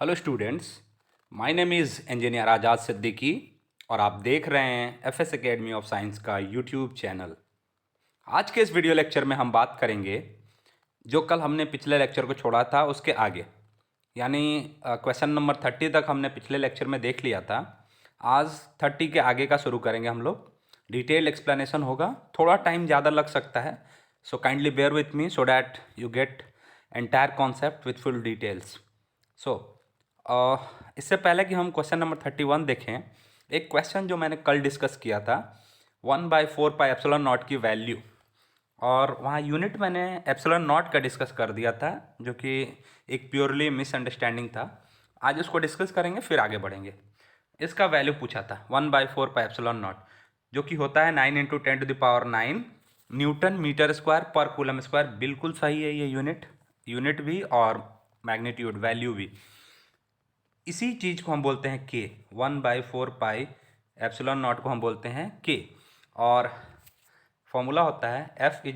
Hello students, my name is engineer Azad Siddiqui और आप देख रहे हैं एफएस एकेडमी ऑफ साइंस का यूट्यूब चैनल। आज के इस वीडियो लेक्चर में हम बात करेंगे जो कल हमने पिछले लेक्चर को छोड़ा था उसके आगे, यानी क्वेश्चन नंबर 30 तक हमने पिछले लेक्चर में देख लिया था। आज 30 के आगे का शुरू करेंगे हम लोग। डिटेल एक्सप्लेनेशन होगा, थोड़ा टाइम ज़्यादा लग सकता है, so kindly bear with me so that you get entire concept with full details. So इससे पहले कि हम क्वेश्चन नंबर 31 देखें, एक क्वेश्चन जो मैंने कल डिस्कस किया था 1/4πε0 की वैल्यू, और वहाँ यूनिट मैंने एप्सिलॉन नॉट का डिस्कस कर दिया था जो कि एक प्योरली मिसअंडरस्टैंडिंग था। आज उसको डिस्कस करेंगे फिर आगे बढ़ेंगे। इसका वैल्यू पूछा था 1/4πε0 जो कि होता है 9 × 10⁹ न्यूटन मीटर स्क्वायर पर कूलम स्क्वायर। बिल्कुल सही है ये यूनिट भी और मैग्नीट्यूड वैल्यू भी। इसी चीज़ को हम बोलते हैं के। 1/4πε0 को हम बोलते हैं के, और फॉर्मूला होता है F=K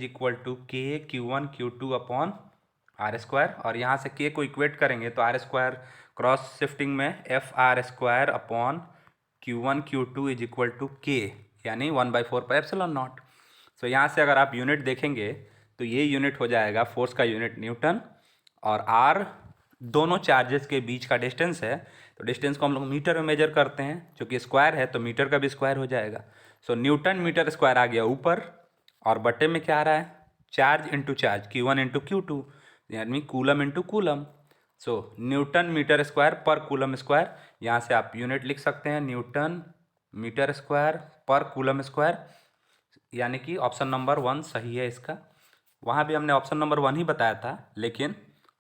Q1 Q2/R²। और यहाँ से के को इक्वेट करेंगे तो R² क्रॉस शिफ्टिंग में FR²/Q1 Q2 K, यानी 1/4πε0। सो यहाँ से अगर आप यूनिट देखेंगे तो ये यूनिट हो जाएगा फोर्स का यूनिट न्यूटन, और आर दोनों चार्जेस के बीच का डिस्टेंस है, तो डिस्टेंस को हम लोग मीटर में मेजर करते हैं, जो कि स्क्वायर है तो मीटर का भी स्क्वायर हो जाएगा। सो न्यूटन मीटर स्क्वायर आ गया ऊपर, और बटे में क्या आ रहा है, charge into charge Q1 × Q2, यानी कूलम इंटू कूलम। सो न्यूटन मीटर स्क्वायर पर कूलम स्क्वायर, यहाँ से आप यूनिट लिख सकते हैं न्यूटन मीटर स्क्वायर पर कूलम स्क्वायर, यानी कि ऑप्शन नंबर 1 सही है इसका। वहाँ भी हमने ऑप्शन नंबर 1 ही बताया था, लेकिन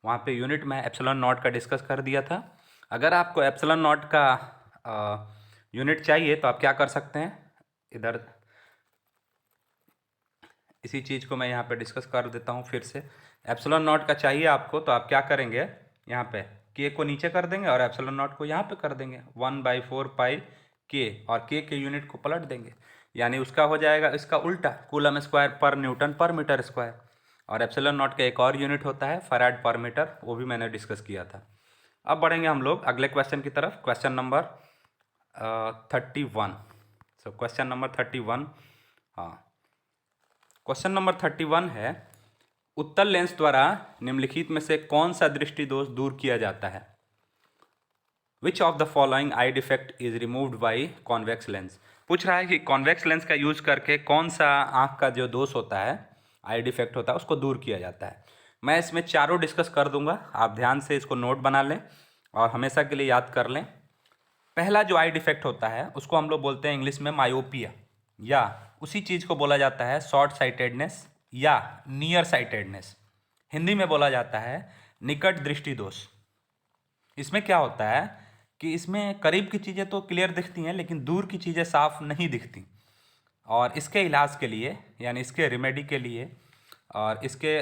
वहाँ पे यूनिट में एप्सिलॉन नॉट का डिस्कस कर दिया था। अगर आपको एप्सिलॉन नॉट का यूनिट चाहिए तो आप क्या कर सकते हैं, इधर इसी चीज़ को मैं यहाँ पे डिस्कस कर देता हूँ फिर से। एप्सिलॉन नॉट का चाहिए आपको तो आप क्या करेंगे, यहाँ पे के को नीचे कर देंगे और एप्सिलॉन नॉट को यहाँ पे कर देंगे 1/4π और के यूनिट को पलट देंगे, यानी उसका हो जाएगा इसका उल्टा, कूलम स्क्वायर पर न्यूटन पर मीटर स्क्वायर। और एप्सिलॉन नॉट का एक और यूनिट होता है फैराड पर मीटर, वो भी मैंने डिस्कस किया था। अब बढ़ेंगे हम लोग अगले क्वेश्चन की तरफ, question number 31। So question number 31, हाँ, क्वेश्चन नंबर 31 है, उत्तल लेंस द्वारा निम्नलिखित में से कौन सा दृष्टि दोष दूर किया जाता है। Which of the following I defect is removed by convex lens. पूछ रहा है कि कॉन्वेक्स लेंस का यूज करके कौन सा आंख का जो दोष होता है, आई डिफेक्ट होता है, उसको दूर किया जाता है। मैं इसमें चारों डिस्कस कर दूंगा, आप ध्यान से इसको नोट बना लें और हमेशा के लिए याद कर लें। पहला जो आई डिफेक्ट होता है उसको हम लोग बोलते हैं इंग्लिश में मायोपिया, या उसी चीज़ को बोला जाता है शॉर्ट साइटेडनेस या नियर साइटेडनेस। हिंदी में बोला जाता है निकट दृष्टि दोष। इसमें क्या होता है कि इसमें करीब की चीज़ें तो क्लियर दिखती हैं लेकिन दूर की चीज़ें साफ नहीं दिखती, और इसके इलाज के लिए, यानी इसके रेमेडी के लिए और इसके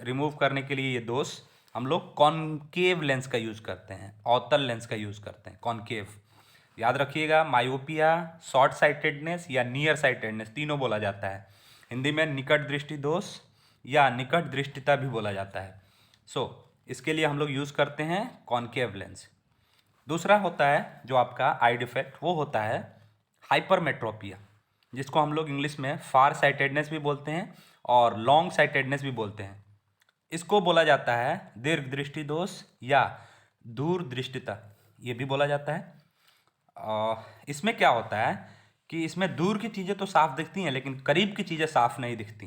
रिमूव करने के लिए ये दोष हम लोग कॉनकेव लेंस का यूज़ करते हैं, अवतल लेंस का यूज़ करते हैं, कॉनकेव। याद रखिएगा, मायोपिया, शॉर्ट साइटेडनेस या नियर साइटेडनेस तीनों बोला जाता है। हिंदी में निकट दृष्टि दोष या निकट दृष्टिता भी बोला जाता है। सो इसके लिए हम लोग यूज़ करते हैं कॉनकेव लेंस। दूसरा होता है जो आपका आई डिफेक्ट, वो होता है हाइपरमेट्रोपिया, जिसको हम लोग इंग्लिश में फार साइटेडनेस भी बोलते हैं और लॉन्ग साइटेडनेस भी बोलते हैं। इसको बोला जाता है दीर्घ दृष्टि दोष या दूर दृष्टिता, ये भी बोला जाता है। इसमें क्या होता है कि इसमें दूर की चीज़ें तो साफ दिखती हैं लेकिन करीब की चीज़ें साफ नहीं दिखती,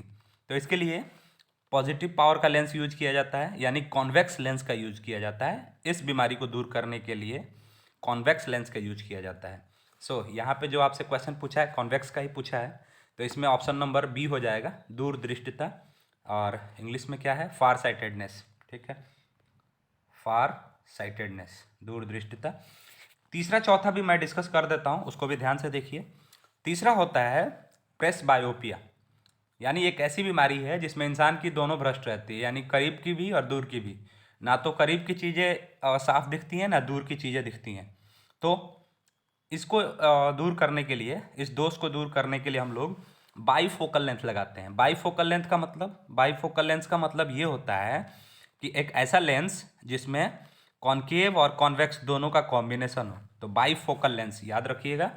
तो इसके लिए पॉजिटिव पावर का लेंस यूज किया जाता है, यानी कॉन्वेक्स लेंस का यूज किया जाता है। इस बीमारी को दूर करने के लिए कॉन्वेक्स लेंस का यूज किया जाता है। सो यहाँ पे जो आपसे क्वेश्चन पूछा है कॉन्वेक्स का ही पूछा है, तो इसमें ऑप्शन नंबर बी हो जाएगा, दूर दृष्टिता, और इंग्लिश में क्या है, फार साइटेडनेस। ठीक है, फार साइटेडनेस, दूर दृष्टिता। तीसरा चौथा भी मैं डिस्कस कर देता हूँ, उसको भी ध्यान से देखिए। तीसरा होता है प्रेसबायोपिया, यानी एक ऐसी बीमारी है जिसमें इंसान की दोनों भ्रष्ट रहती है, यानी करीब की भी और दूर की भी। ना तो करीब की चीज़ें साफ दिखती हैं ना दूर की चीज़ें दिखती हैं। तो इसको दूर करने के लिए, इस दोष को दूर करने के लिए हम लोग बाईफोकल लेंस लगाते हैं। बाईफोकल लेंस का मतलब ये होता है कि एक ऐसा लेंस जिसमें कॉनकेव और कॉन्वेक्स दोनों का कॉम्बिनेशन हो तो बाईफोकल लेंस, याद रखिएगा।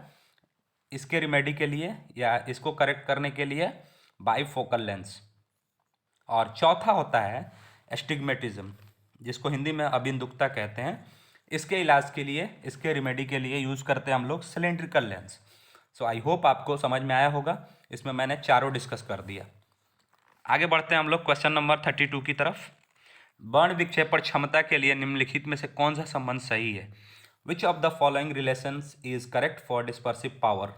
इसके रिमेडी के लिए या इसको करेक्ट करने के लिए बाईफोकल लेंस। और चौथा होता है एस्टिग्मेटिज्म, जिसको हिंदी में अबिंदुकता कहते हैं। इसके इलाज के लिए, इसके रिमेडी के लिए यूज़ करते हैं हम लोग cylindrical lens. So I hope आपको समझ में आया होगा। इसमें मैंने चारों डिस्कस कर दिया। आगे बढ़ते हैं हम लोग क्वेश्चन नंबर 32 की तरफ। वर्ण विक्षेपण क्षमता के लिए निम्नलिखित में से कौन सा संबंध सही है? Which of the following relations is correct for dispersive power?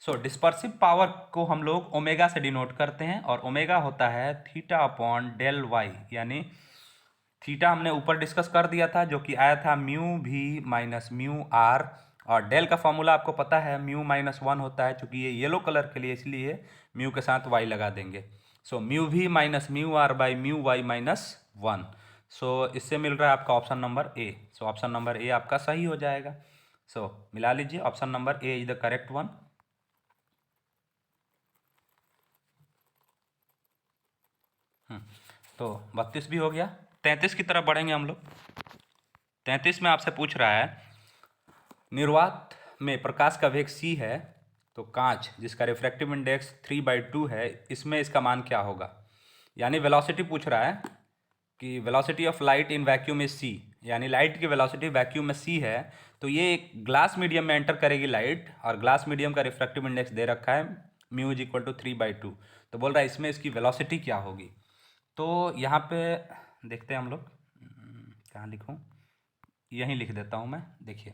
So dispersive power को हम लोग ओमेगा से डिनोट करते हैं और ओमेगा होता है थीटा अपॉन डेल वाई, यानी थीटा हमने ऊपर डिस्कस कर दिया था जो कि आया था म्यू भी माइनस म्यू आर, और डेल का फॉर्मूला आपको पता है म्यू माइनस वन होता है, चूंकि ये येलो कलर के लिए इसलिए म्यू के साथ वाई लगा देंगे। सो म्यू भी minus mu r by mu Y minus one. So इससे मिल रहा है आपका option number A. So option number A आपका सही हो जाएगा। सो मिला लीजिए, option number A is the correct one. तो 32 भी हो गया। 33 की तरफ बढ़ेंगे हम लोग। 33 में आपसे पूछ रहा है निर्वात में प्रकाश का वेग c है, तो कांच जिसका रिफ्रैक्टिव इंडेक्स 3/2 है, इसमें इसका मान क्या होगा? यानी वेलोसिटी पूछ रहा है कि velocity of light in vacuum is c, यानी लाइट की वेलोसिटी वैक्यूम में c है। तो ये एक ग्लास मीडियम में एंटर करेगी लाइट, और ग्लास मीडियम का रिफ्रैक्टिव इंडेक्स दे रखा है म्यू इज इक्वल टू 3/2। तो बोल रहा है इसमें इसकी वेलोसिटी क्या होगी। तो यहाँ पे देखते हैं हम लोग, कहाँ लिखूँ, यहीं लिख देता हूँ मैं। देखिए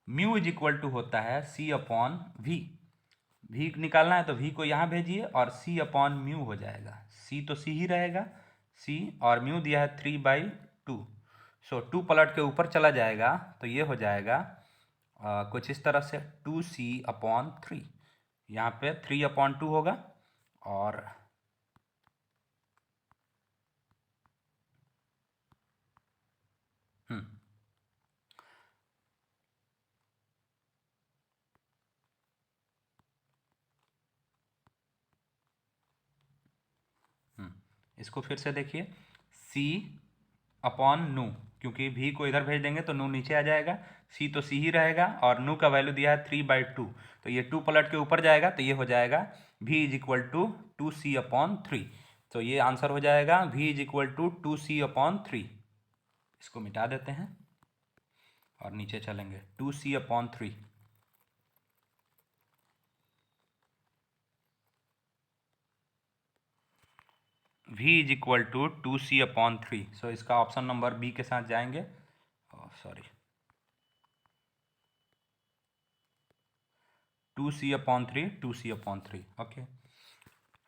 म्यू इज इक्वल टू होता है सी अपॉन वी निकालना है तो वी को यहाँ भेजिए और सी अपॉन म्यू हो जाएगा। सी तो सी ही रहेगा, सी, और म्यू दिया है 3/2। सो 2 पलट के ऊपर चला जाएगा तो ये हो जाएगा कुछ इस तरह से 2c/3। यहाँ पे 3/2 होगा और इसको फिर से देखिए, c अपॉन नू, क्योंकि भी को इधर भेज देंगे तो नू नीचे आ जाएगा, c तो c ही रहेगा, और नू का वैल्यू दिया है 3/2, तो ये 2 पलट के ऊपर जाएगा तो ये हो जाएगा v is equal to 2c/3। तो ये आंसर हो जाएगा v is equal to 2c/3। इसको मिटा देते हैं और नीचे चलेंगे 2c/3। v is equal to 2c/3। So इसका ऑप्शन नंबर बी के साथ जाएंगे, सॉरी 2c/3 ओके।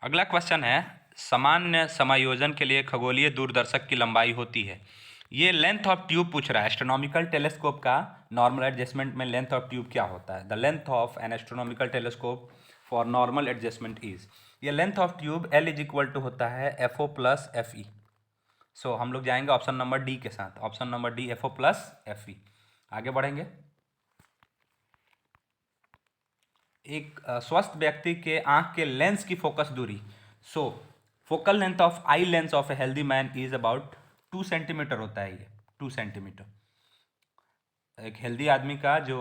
अगला क्वेश्चन है सामान्य समायोजन के लिए खगोलीय दूरदर्शक की लंबाई होती है। ये लेंथ ऑफ ट्यूब पूछ रहा है। एस्ट्रोनॉमिकल टेलीस्कोप का नॉर्मल एडजस्टमेंट में लेंथ ऑफ ट्यूब क्या होता है? The length of an astronomical telescope for normal adjustment is, ये length of tube L is equal to होता है FO प्लस FE। सो हम लोग जाएंगे ऑप्शन नंबर डी के साथ, option number D FO plus FE। आगे बढ़ेंगे। एक स्वस्थ व्यक्ति के आंख के लेंस की फोकस दूरी, so focal length of eye lens of a healthy man is about 2 centimetre होता है। ये 2 सेंटीमीटर एक हेल्दी आदमी का जो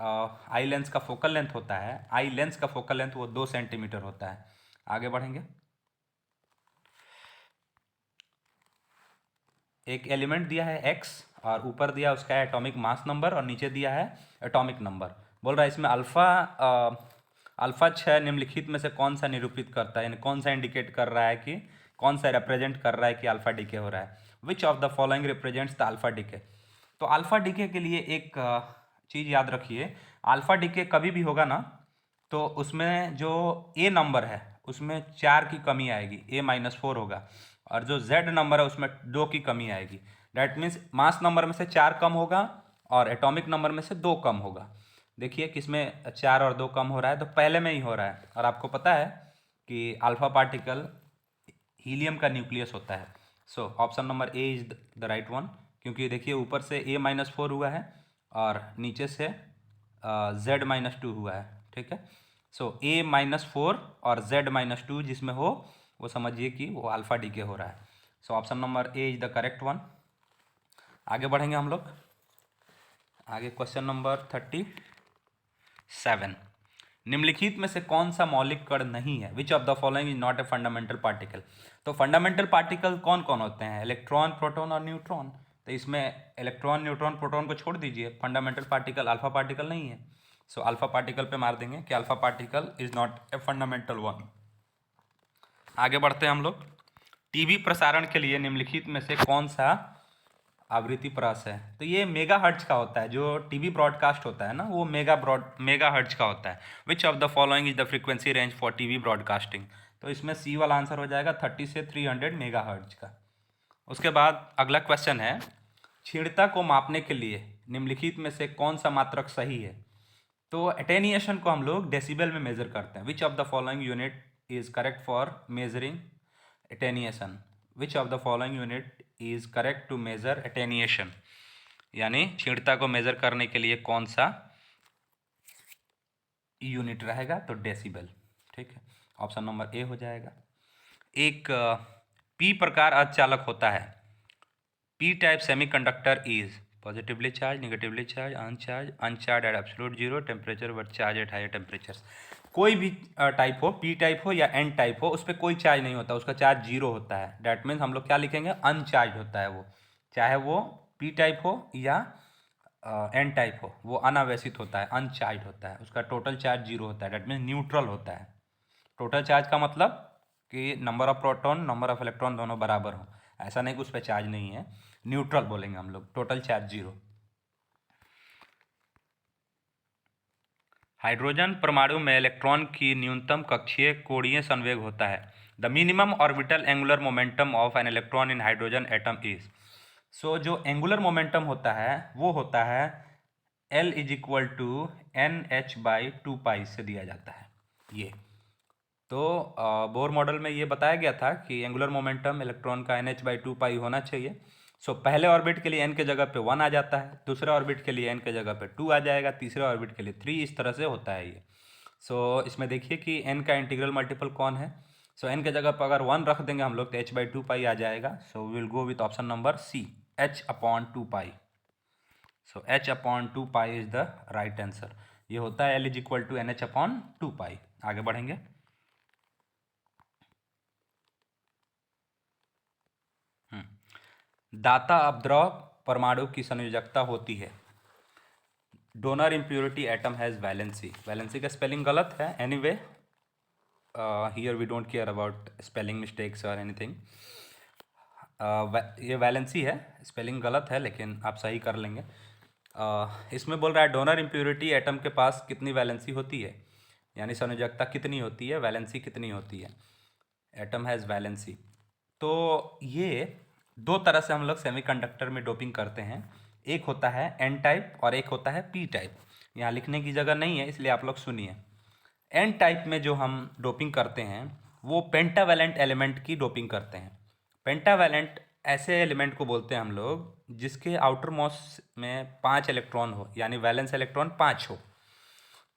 आई लेंस का फोकल लेंथ होता है, आई लेंस का फोकल लेंथ वो 2 सेंटीमीटर होता है। आगे बढ़ेंगे। एक एलिमेंट दिया है x और ऊपर दिया उसका एटॉमिक मास नंबर और नीचे दिया है एटॉमिक नंबर। बोल रहा है इसमें अल्फा 6 निम्नलिखित में से कौन सा निरूपित करता है, यानी कौन सा इंडिकेट कर रहा है कि, कौन सा रिप्रेजेंट कर रहा है कि अल्फा डीके हो रहा है। Which of the following represents the alpha decay? तो अल्फा डीके के लिए एक चीज़ याद रखिए, अल्फा डीके कभी भी होगा ना तो उसमें जो ए नंबर है उसमें 4 की कमी आएगी, A-4 होगा, और जो Z नंबर है उसमें 2 की कमी आएगी। डैट मीन्स मास नंबर में से 4 कम होगा और एटॉमिक नंबर में से 2 कम होगा। देखिए किसमें 4 और 2 कम हो रहा है, तो पहले में ही हो रहा है। और आपको पता है कि अल्फा पार्टिकल हीलियम का न्यूक्लियस होता है। सो option number A is the right one, क्योंकि देखिए ऊपर से A-4 हुआ है और नीचे से Z-2 हुआ है। ठीक है, सो A-4 और Z-2 जिसमें हो वो समझिए कि वो अल्फा डीके हो रहा है। सो option number A is the correct one. आगे बढ़ेंगे हम लोग। आगे क्वेश्चन नंबर 37, निम्नलिखित में से कौन सा मौलिक कण नहीं है? Which of the following is not a fundamental particle? तो फंडामेंटल पार्टिकल कौन कौन होते हैं? इलेक्ट्रॉन, प्रोटॉन और न्यूट्रॉन। तो इसमें इलेक्ट्रॉन, न्यूट्रॉन, प्रोटॉन को छोड़ दीजिए, फंडामेंटल पार्टिकल अल्फा पार्टिकल नहीं है। सो अल्फा पार्टिकल पे मार देंगे कि alpha particle is not a fundamental one. आगे बढ़ते हैं हम लोग। टीवी प्रसारण के लिए निम्नलिखित में से कौन सा आवृत्ति प्रास है? तो ये मेगा हर्ट्ज का होता है। जो टीवी ब्रॉडकास्ट होता है ना, वो मेगा हर्ट्ज का होता है। Which of the following is the frequency range for TV broadcasting? तो इसमें सी वाला आंसर हो जाएगा 30 से 300 मेगा हर्ट्ज का। उसके बाद अगला क्वेश्चन है, क्षीणता को मापने के लिए निम्नलिखित में से कौन सा मात्रक सही है? तो अटेन्यूएशन को हम लोग डेसिबल में मेजर करते हैं। Which of the following unit is correct for measuring attenuation? Which of the following unit is correct to measure attenuation? यानी क्षीणता को मेजर करने के लिए कौन सा यूनिट रहेगा? तो डेसिबल। ठीक है, ऑप्शन नंबर ए हो जाएगा। एक पी प्रकार अर्धचालक होता है। P type semiconductor is positively charge, negatively charge, uncharge at absolute zero temperature but charge at higher temperature. कोई भी टाइप हो, पी टाइप हो या एन टाइप हो, उस पर कोई चार्ज नहीं होता, उसका चार्ज जीरो होता है। डैट मीन्स हम लोग क्या लिखेंगे? अनचार्ज होता है वो, चाहे वो पी टाइप हो या एन टाइप हो, वो अनावेशित होता है, अनचार्ज होता है, उसका टोटल चार्ज जीरो होता है। डैट मीन्स न्यूट्रल होता है। टोटल चार्ज का मतलब कि number of proton, number of electron दोनों बराबर हो। ऐसा नहीं कि उस पर चार्ज नहीं है, न्यूट्रल बोलेंगे हम लोग, टोटल चार्ज जीरो। हाइड्रोजन परमाणु में इलेक्ट्रॉन की न्यूनतम कक्षीय कोणीय संवेग होता है। The minimum orbital angular momentum of an electron in hydrogen atom is. So जो एंगुलर मोमेंटम होता है वो होता है L is equal to NH/2 से दिया जाता है ये। तो बोर मॉडल में ये बताया गया था कि एंगुलर मोमेंटम इलेक्ट्रॉन का NH/2 होना चाहिए। सो पहले ऑर्बिट के लिए n के जगह पे 1 आ जाता है, दूसरे ऑर्बिट के लिए n के जगह पे 2 आ जाएगा, तीसरे ऑर्बिट के लिए 3, इस तरह से होता है ये। सो इसमें देखिए कि n का इंटीग्रल मल्टीपल कौन है। सो n के जगह पर अगर 1 रख देंगे हम लोग तो h/2 आ जाएगा। So we will go with option number C, h/2। So h/2 is the right answer. ये होता है L is equal to NH/2। आगे बढ़ेंगे। दाता अपद्रव परमाणु की संयोजकता होती है। Donor impurity atom has valency. Valency का स्पेलिंग गलत है, anyway here we don't care about spelling mistakes और एनीथिंग। ये वैलेंसी है, स्पेलिंग गलत है लेकिन आप सही कर लेंगे। इसमें बोल रहा है डोनर इम्प्योरिटी एटम के पास कितनी वैलेंसी होती है, यानी संयोजकता कितनी होती है, वैलेंसी कितनी होती है। Atom has valency. तो ये दो तरह से हम लोग सेमीकंडक्टर में डोपिंग करते हैं। एक होता है एन टाइप और एक होता है पी टाइप। यहाँ लिखने की जगह नहीं है, इसलिए आप लोग सुनिए। एन टाइप में जो हम डोपिंग करते हैं वो पेंटावैलेंट एलिमेंट की डोपिंग करते हैं। पेंटावैलेंट ऐसे एलिमेंट को बोलते हैं हम लोग जिसके आउटर मोस्ट में 5 इलेक्ट्रॉन हो, यानी वैलेंस इलेक्ट्रॉन 5 हो।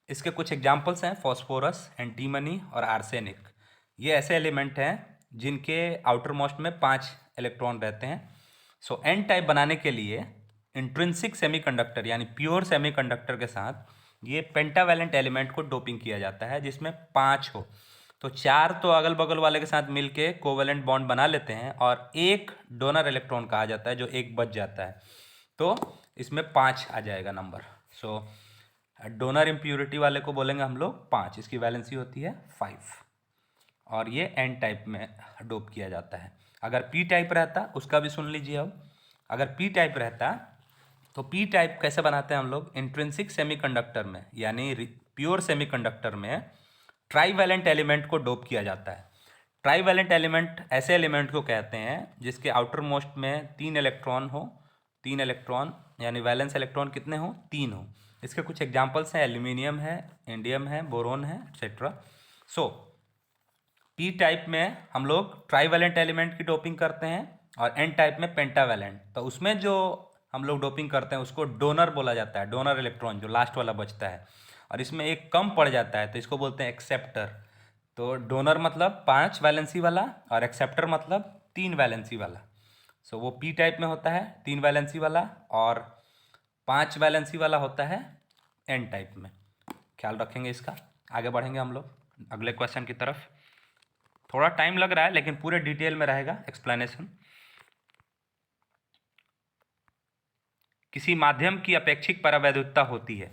इसके कुछ एग्जाम्पल्स हैं फॉस्फोरस, एंटीमनी और आर्सेनिक। ये ऐसे एलिमेंट हैं जिनके आउटर मोस्ट में 5 इलेक्ट्रॉन रहते हैं। सो एन टाइप बनाने के लिए इंट्रिंसिक सेमीकंडक्टर यानी प्योर सेमीकंडक्टर के साथ ये पेंटावैलेंट एलिमेंट को डोपिंग किया जाता है जिसमें 5 हो। तो 4 तो अगल बगल वाले के साथ मिलके कोवेलेंट बॉन्ड बना लेते हैं और एक डोनर इलेक्ट्रॉन कहा जाता है जो एक बच जाता है। तो इसमें 5 आ जाएगा नंबर। सो डोनर इम्प्योरिटी वाले को बोलेंगे हम लोग 5, इसकी वैलेंसी होती है 5 और ये एन टाइप में डोप किया जाता है। अगर पी टाइप रहता, उसका भी सुन लीजिए अब। अगर पी टाइप रहता तो पी टाइप कैसे बनाते हैं हम लोग? इंट्रिंसिक सेमीकंडक्टर में यानी प्योर सेमीकंडक्टर में ट्राईवैलेंट एलिमेंट को डोप किया जाता है। ट्राईवैलेंट एलिमेंट ऐसे एलिमेंट को कहते हैं जिसके आउटर मोस्ट में 3 इलेक्ट्रॉन हो, 3 इलेक्ट्रॉन यानी वैलेंस इलेक्ट्रॉन कितने हो? 3 हो। इसके कुछ एग्जाम्पल्स हैं, एल्यूमिनियम है, इंडियम है, बोरोन है, एक्सेट्रा। सो पी टाइप में हम लोग ट्राईवैलेंट एलिमेंट की डोपिंग करते हैं और एन टाइप में पेंटावैलेंट। तो उसमें जो हम लोग डोपिंग करते हैं उसको डोनर बोला जाता है, डोनर इलेक्ट्रॉन जो लास्ट वाला बचता है। और इसमें एक कम पड़ जाता है तो इसको बोलते हैं एक्सेप्टर। तो डोनर मतलब 5 वैलेंसी वाला और एक्सेप्टर मतलब 3 वैलेंसी वाला। सो वो पी टाइप में होता है 3 वैलेंसी वाला, और 5 वैलेंसी वाला होता है एन टाइप में। ख्याल रखेंगे इसका। आगे बढ़ेंगे हम लोग अगले क्वेश्चन की तरफ। थोड़ा टाइम लग रहा है लेकिन पूरे डिटेल में रहेगा एक्सप्लेनेशन। किसी माध्यम की अपेक्षिक परावैद्युतता होती है।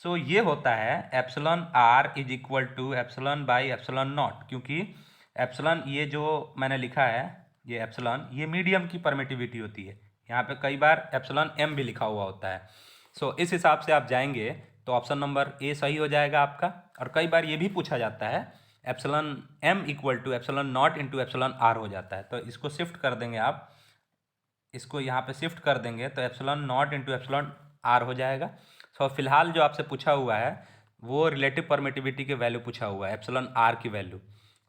सो ये होता है epsilon r is equal to epsilon by epsilon naught, क्योंकि एप्सिलॉन ये जो मैंने लिखा है ये एप्सिलॉन, ये मीडियम की परमिटिविटी होती है। यहाँ पे कई बार एप्सिलॉन एम भी लिखा हुआ होता है। सो इस हिसाब से आप जाएंगे तो ऑप्शन नंबर ए सही हो जाएगा आपका। और कई बार ये भी पूछा जाता है epsilon m equal to epsilon naught into epsilon r हो जाता है, तो इसको शिफ्ट कर देंगे आप, इसको यहाँ पे शिफ्ट कर देंगे तो epsilon naught into epsilon r हो जाएगा। सो फिलहाल जो आपसे पूछा हुआ है वो रिलेटिव परमिटिविटी के वैल्यू पूछा हुआ है, एप्सिलॉन आर की value.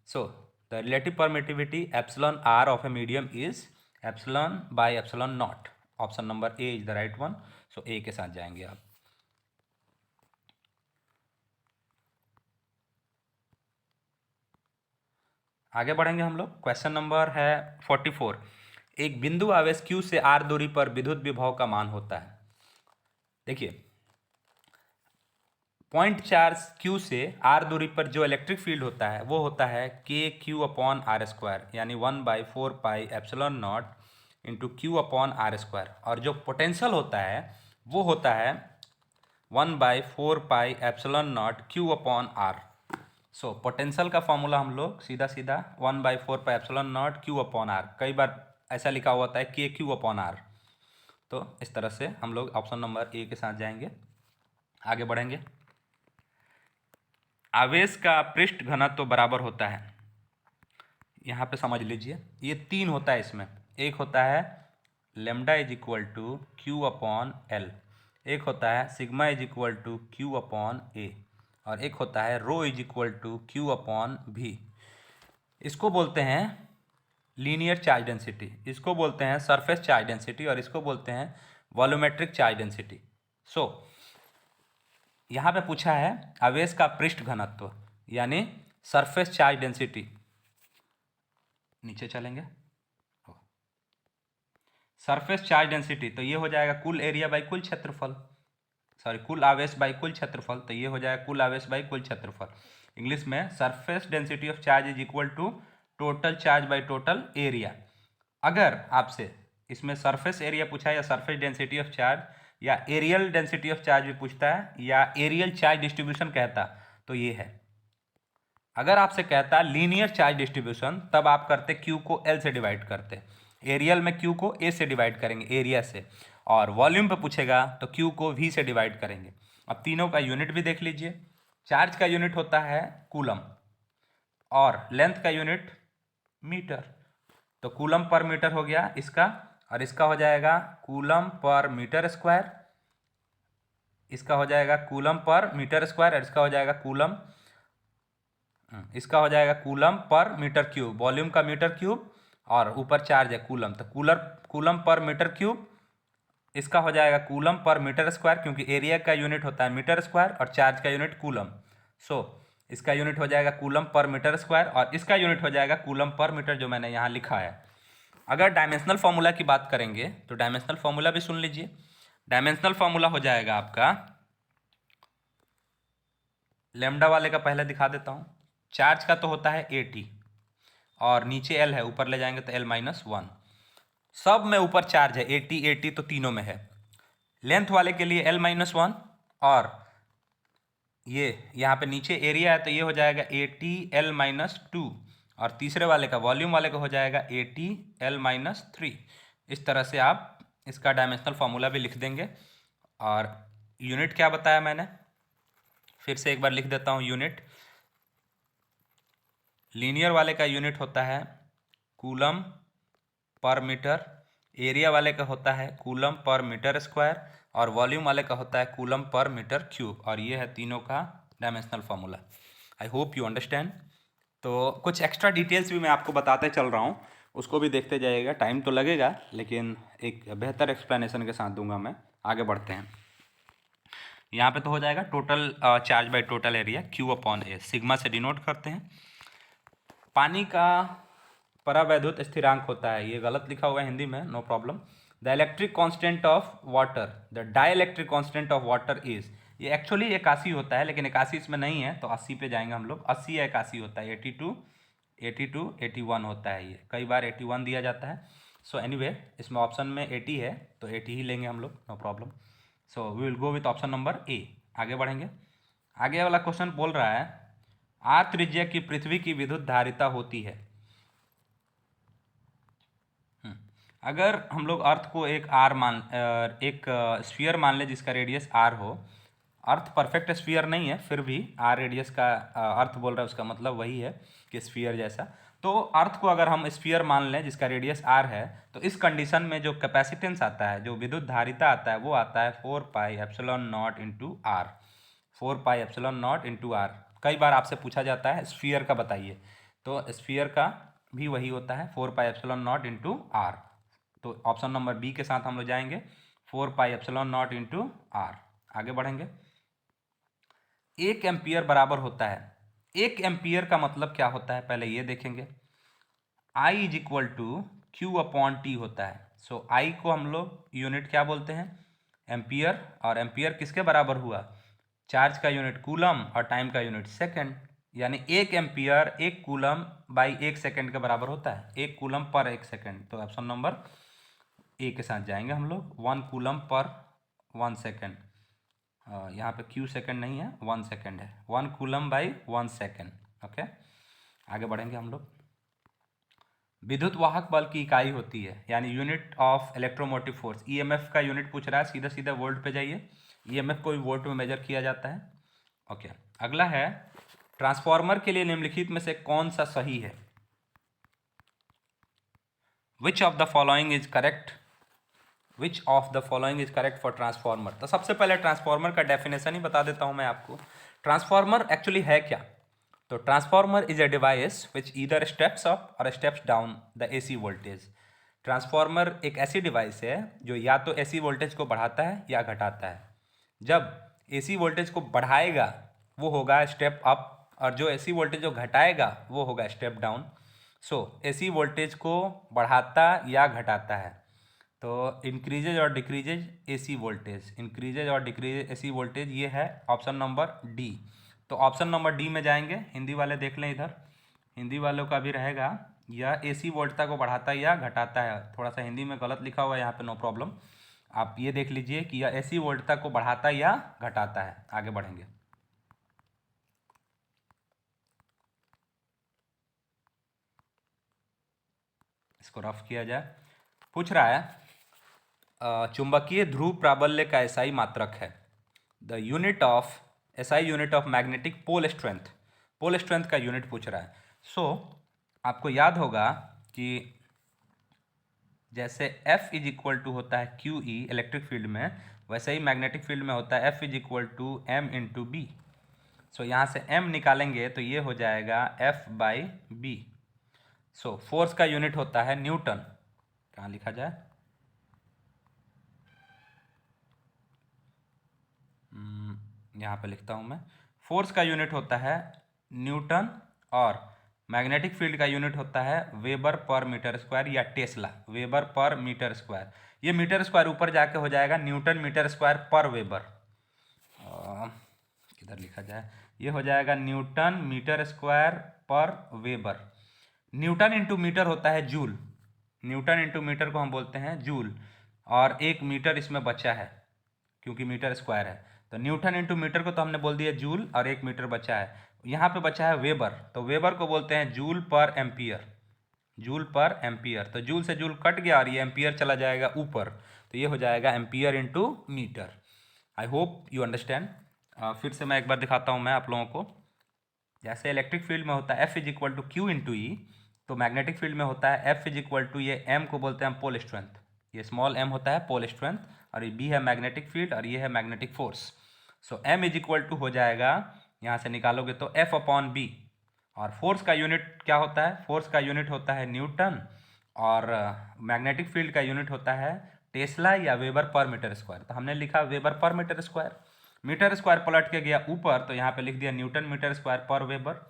So the relative permittivity epsilon r of a medium is epsilon by epsilon naught. Option number A is the right one. So A के साथ जाएंगे आप। आगे बढ़ेंगे हम लोग। क्वेश्चन नंबर है 44। एक बिंदु आवेश Q से R दूरी पर विद्युत विभव का मान होता है। देखिए, पॉइंट चार्ज Q से R दूरी पर जो इलेक्ट्रिक फील्ड होता है वो होता है KQ/R², यानी 1/4πε0 इंटू Q/R²। और जो पोटेंशियल होता है वो होता है 1/4πε0 Q/R। सो पोटेंशियल का फॉर्मूला हम लोग सीधा सीधा 1/4πε0 Q/R, कई बार ऐसा लिखा हुआ होता है KQ/R। तो इस तरह से हम लोग ऑप्शन नंबर ए के साथ जाएंगे। आगे बढ़ेंगे। आवेश का पृष्ठ घनत्व तो बराबर होता है, यहाँ पे समझ लीजिए ये 3 होता है इसमें। एक होता है lambda is equal to Q/L, एक होता है sigma is equal to Q/A, और एक होता है रो इज इक्वल टू Q/V। इसको बोलते हैं लीनियर चार्ज डेंसिटी, इसको बोलते हैं सरफेस चार्ज डेंसिटी, और इसको बोलते हैं वॉल्यूमेट्रिक चार्ज डेंसिटी। सो यहाँ पे पूछा है आवेश का पृष्ठ घनत्व यानी सरफेस चार्ज डेंसिटी। नीचे चलेंगे, सरफेस चार्ज डेंसिटी तो ये हो जाएगा कुल एरिया बाई कुल क्षेत्रफल, सॉरी कुल आवेश बाई कुल क्षेत्रफल, तो ये हो जाएगा कुल आवेश बाई कुल क्षेत्रफल। इंग्लिश में surface density of charge is equal to total charge by total area. अगर आपसे इसमें सरफेस एरिया पूछा है या सरफेस डेंसिटी ऑफ चार्ज या एरियल डेंसिटी ऑफ चार्ज भी पूछता है या एरियल चार्ज डिस्ट्रीब्यूशन कहता तो ये है। अगर आपसे कहता लीनियर चार्ज डिस्ट्रीब्यूशन तब आप करते क्यू को एल से डिवाइड करते, एरियल में क्यू को ए से डिवाइड करेंगे एरिया से, और वॉल्यूम पे पूछेगा तो क्यू को वी से डिवाइड करेंगे। अब तीनों का यूनिट भी देख लीजिए। चार्ज का यूनिट होता है कूलम और लेंथ का यूनिट मीटर, तो कूलम पर मीटर हो गया इसका, और इसका हो जाएगा कूलम पर मीटर स्क्वायर, इसका हो जाएगा कूलम पर मीटर स्क्वायर, और इसका हो जाएगा कूलम, इसका हो जाएगा कूलम पर मीटर क्यूब, वॉल्यूम का मीटर क्यूब, और ऊपर चार्ज है कूलम, तो कूलम पर मीटर क्यूब। इसका हो जाएगा कूलम पर मीटर स्क्वायर, क्योंकि एरिया का यूनिट होता है मीटर स्क्वायर और चार्ज का यूनिट कूलम। सो इसका यूनिट हो जाएगा कूलम पर मीटर स्क्वायर, और इसका यूनिट हो जाएगा कूलम पर मीटर, जो मैंने यहाँ लिखा है। अगर डायमेंशनल फार्मूला की बात करेंगे तो डायमेंशनल फार्मूला भी सुन लीजिए। डायमेंशनल फार्मूला हो जाएगा आपका, लेमडा वाले का पहले दिखा देता हूँ। चार्ज का तो होता है AT और नीचे L है, ऊपर ले जाएंगे तो L-1। सब में ऊपर चार्ज है AT तो तीनों में है। लेंथ वाले के लिए L-1, और ये यहाँ पे नीचे एरिया है तो ये हो जाएगा AT/L-2, और तीसरे वाले का वॉल्यूम वाले का हो जाएगा AT/L-3। इस तरह से आप इसका डायमेंशनल फार्मूला भी लिख देंगे। और यूनिट क्या बताया मैंने, फिर से एक बार लिख देता हूँ यूनिट। लीनियर वाले का यूनिट होता है कूलम पर मीटर, एरिया वाले का होता है कूलम पर मीटर स्क्वायर, और वॉल्यूम वाले का होता है कूलम पर मीटर क्यूब, और ये है तीनों का dimensional formula. I hope you understand. तो कुछ एक्स्ट्रा डिटेल्स भी मैं आपको बताते चल रहा हूँ, उसको भी देखते जाइएगा। टाइम तो लगेगा लेकिन एक बेहतर एक्सप्लेनेशन के साथ दूंगा मैं। आगे बढ़ते हैं। यहाँ पे तो हो जाएगा total charge by total area Q/A, sigma से डिनोट करते हैं। पानी का परावैद्युत स्थिरांक होता है। ये गलत लिखा हुआ है हिंदी में, no problem. The electric constant of water, the dielectric constant of water is, ये एक्चुअली 81 होता है, लेकिन 81 इसमें नहीं है तो 80 पे जाएंगे हम लोग। 80 या 81 होता है, 82, 81 होता है। ये कई बार 81 दिया जाता है। सो एनीवे, इसमें ऑप्शन में 80 है तो 80 ही लेंगे हम लोग, no problem. So we will go with option number A. आगे बढ़ेंगे। आगे वाला क्वेश्चन बोल रहा है आर त्रिज्या की पृथ्वी की विद्युत धारिता होती है। अगर हम लोग अर्थ को एक एक स्फीयर मान ले जिसका रेडियस आर हो, अर्थ परफेक्ट स्फीयर नहीं है, फिर भी आर रेडियस का अर्थ बोल रहा है, उसका मतलब वही है कि स्फीयर जैसा। तो अर्थ को अगर हम स्फीयर मान लें जिसका रेडियस आर है, तो इस कंडीशन में जो कैपेसिटेंस आता है, जो विद्युत धारिता आता है, वो आता है 4πε0 इंटू आर। 4πε0 into are. कई बार आपसे पूछा जाता है स्फीयर का बताइए, तो स्फीयर का भी वही होता है 4πε0 इंटू आर। तो ऑप्शन नंबर बी के साथ हम लोग जाएंगे, 4πε0 इंटू आर। आगे बढ़ेंगे। 1 एम्पियर बराबर होता है, 1 एम्पियर का मतलब क्या होता है पहले ये देखेंगे। I is equal to Q upon T होता है। सो I को हम लोग यूनिट क्या बोलते हैं, एम्पियर, और एम्पियर किसके बराबर हुआ, चार्ज का यूनिट कूलम और टाइम का यूनिट सेकंड। यानी 1 एम्पियर 1 कूलम बाई 1 सेकंड के बराबर होता है, 1 कूलम पर 1 सेकंड। तो ऑप्शन नंबर ए के साथ जाएंगे हम लोग, 1 कूलम पर 1 सेकंड। यहाँ पे क्यू सेकंड नहीं है, 1 सेकंड है, 1 कूलम बाई 1 सेकंड। ओके, आगे बढ़ेंगे हम लोग। विद्युत वाहक बल की इकाई होती है, यानी unit of electromotive force. EMF का यूनिट पूछ रहा है, सीधा सीधा वोल्ट पे जाइए। ईएमएफ को भी वोल्ट में मेजर किया जाता है। ओके, अगला है ट्रांसफार्मर के लिए निम्नलिखित में से कौन सा सही है। Which of the following is correct, which of the following is correct for transformer. तो सबसे पहले ट्रांसफार्मर का डेफिनेशन ही बता देता हूं मैं आपको। ट्रांसफार्मर एक्चुअली है क्या, तो transformer is a device which either steps up और steps down the AC voltage. Transformer एक ऐसी डिवाइस है जो या तो एसी वोल्टेज को बढ़ाता है या घटाता है। जब एसी वोल्टेज को बढ़ाएगा वो होगा स्टेप अप, और जो एसी वोल्टेज को घटाएगा वो होगा स्टेप डाउन। सो एसी वोल्टेज को बढ़ाता या घटाता है, तो इंक्रीजेज और डिक्रीजेज एसी वोल्टेज, इंक्रीजेज और डिक्रीजेज एसी वोल्टेज, ये है ऑप्शन नंबर डी। तो ऑप्शन नंबर डी में जाएंगे। हिंदी वाले देख लें इधर, हिंदी वालों का भी रहेगा, यह एसी वोल्टता को बढ़ाता है या घटाता है। थोड़ा सा हिंदी में गलत लिखा हुआ है यहाँ पे, नो प्रॉब्लम। आप ये देख लीजिए कि यह एसी वोल्टता को बढ़ाता या घटाता है। आगे बढ़ेंगे। इसको रफ किया जाए। पूछ रहा है चुंबकीय ध्रुव प्राबल्य का एसआई मात्रक है। The unit of SI unit of magnetic pole strength, pole strength का यूनिट पूछ रहा है। सो आपको याद होगा कि जैसे F इज इक्वल टू होता है क्यू ई इलेक्ट्रिक फील्ड में, वैसे ही मैग्नेटिक फील्ड में होता है F is equal to M into B. So यहाँ से m निकालेंगे तो ये हो जाएगा F by B. So force का यूनिट होता है न्यूटन। कहाँ लिखा जाए, यहाँ पे लिखता हूँ मैं। फोर्स का यूनिट होता है न्यूटन और मैग्नेटिक फील्ड का यूनिट होता है वेबर पर मीटर स्क्वायर या टेस्ला, वेबर पर मीटर स्क्वायर। ये मीटर स्क्वायर ऊपर जाके हो जाएगा न्यूटन मीटर स्क्वायर पर वेबर। किधर लिखा जाए, ये हो जाएगा न्यूटन मीटर स्क्वायर पर वेबर। न्यूटन इंटू मीटर होता है जूल, न्यूटन इंटू मीटर को हम बोलते हैं जूल, और 1 मीटर इसमें बचा है क्योंकि मीटर स्क्वायर है। तो न्यूटन इंटू मीटर को तो हमने बोल दिया जूल, और 1 मीटर बचा है। यहाँ पे बचा है वेबर, तो वेबर को बोलते हैं जूल पर एम्पियर, जूल पर एम्पियर। तो जूल से जूल कट गया और ये एम्पियर चला जाएगा ऊपर, तो ये हो जाएगा ampere into metre. I hope you understand. फिर से मैं एक बार दिखाता हूँ मैं आप लोगों को। जैसे इलेक्ट्रिक फील्ड में होता है F is equal to Q into E, तो मैग्नेटिक फील्ड में होता है F इज इक्वल टू, ये M को बोलते हैं हम पोल स्ट्रेंथ, ये स्मॉल m होता है पोल स्ट्रेंथ, और ये B है मैग्नेटिक फील्ड और ये है magnetic force. So M is equal to हो जाएगा, यहाँ से निकालोगे तो F अपॉन बी। और फोर्स का यूनिट क्या होता है, फोर्स का यूनिट होता है न्यूटन, और मैग्नेटिक फील्ड का यूनिट होता है टेस्ला या वेबर पर मीटर स्क्वायर। तो हमने लिखा वेबर पर मीटर स्क्वायर, मीटर स्क्वायर पलट के गया ऊपर, तो यहाँ पे लिख दिया न्यूटन मीटर स्क्वायर पर वेबर।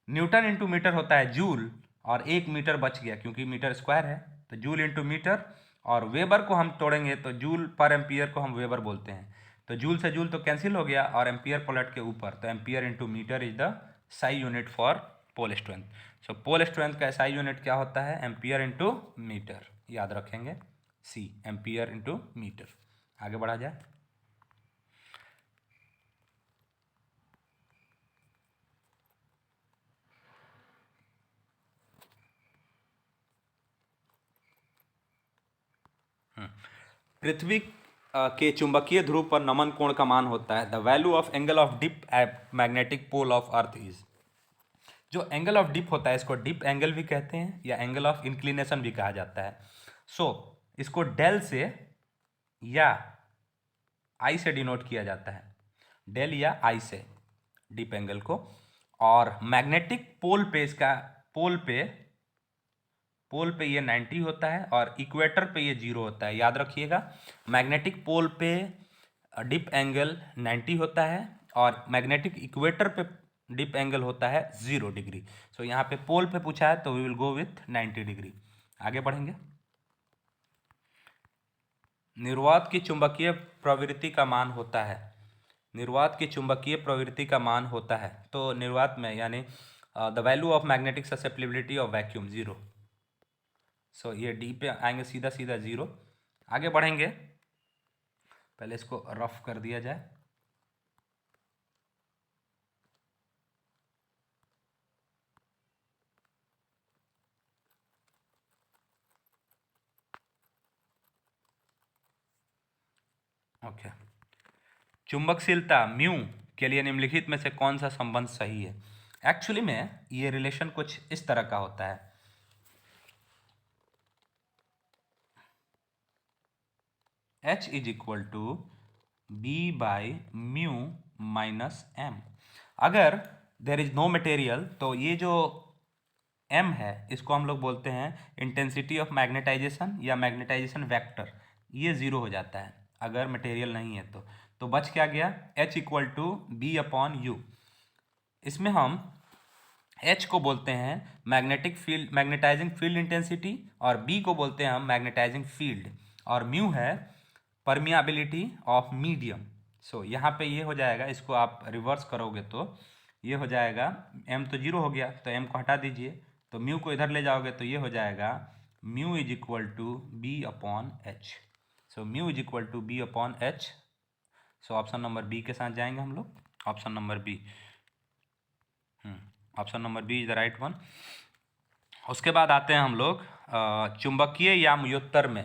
न्यूटन इंटू मीटर होता है जूल, और 1 मीटर बच गया क्योंकि मीटर स्क्वायर है, तो जूल इंटू मीटर। और वेबर को हम तोड़ेंगे तो जूल पर एम्पियर को हम वेबर बोलते हैं, तो जूल से जूल तो कैंसिल हो गया और एम्पियर पलट के ऊपर, तो ampere into metre is the SI unit for pole strength. So pole strength का साई यूनिट क्या होता है? एम्पियर इंटू मीटर, याद रखेंगे सी, एम्पियर इंटू मीटर। आगे बढ़ा जाए। पृथ्वी के चुंबकीय ध्रुव पर नमन कोण का मान होता है, the value of angle of dip at magnetic pole of earth is. जो एंगल ऑफ डिप होता है इसको डिप एंगल भी कहते हैं या एंगल ऑफ इंक्लिनेशन भी कहा जाता है। सो इसको डेल से या आई से डिनोट किया जाता है, डेल या आई से डिप एंगल को। और मैग्नेटिक पोल पे इसका पोल पे ये 90 होता है और इक्वेटर पे ये 0 होता है, याद रखिएगा। मैग्नेटिक पोल पे डिप एंगल 90 होता है और मैग्नेटिक इक्वेटर पे डिप एंगल होता है 0 डिग्री। सो यहाँ पे पोल पे पूछा है तो we will go with 90 degree. आगे बढ़ेंगे। निर्वात की चुंबकीय प्रवृत्ति का मान होता है, निर्वात की चुंबकीय प्रवृत्ति का मान होता है, तो निर्वात में यानी the value of magnetic susceptibility of vacuum 0। सो ये डी पे आएंगे सीधा सीधा 0। आगे बढ़ेंगे, पहले इसको रफ कर दिया जाए। ओके। चुंबकशीलता म्यू के लिए निम्नलिखित में से कौन सा संबंध सही है? एक्चुअली में ये रिलेशन कुछ इस तरह का होता है, H is equal to B by mu minus M. अगर देर इज नो मटेरियल तो ये जो m है इसको हम लोग बोलते हैं इंटेंसिटी ऑफ मैग्नेटाइजेशन या मैग्नेटाइजेशन वेक्टर, ये 0 हो जाता है अगर मटेरियल नहीं है तो बच क्या गया? H equal to B upon U. इसमें हम H को बोलते हैं magnetic field, magnetising field intensity, और B को बोलते हैं हम मैग्नेटाइजिंग फील्ड, और म्यू है परमियाबिलिटी ऑफ मीडियम। सो यहाँ पे ये हो जाएगा, इसको आप रिवर्स करोगे तो ये हो जाएगा, m तो 0 हो गया तो m को हटा दीजिए, तो म्यू को इधर ले जाओगे तो ये हो जाएगा mu is equal to B upon H. So mu is equal to B upon H. So option number B के साथ जाएंगे हम लोग, option number B. Option number B is the right one. उसके बाद आते हैं हम लोग चुंबकीय याम्योत्तर में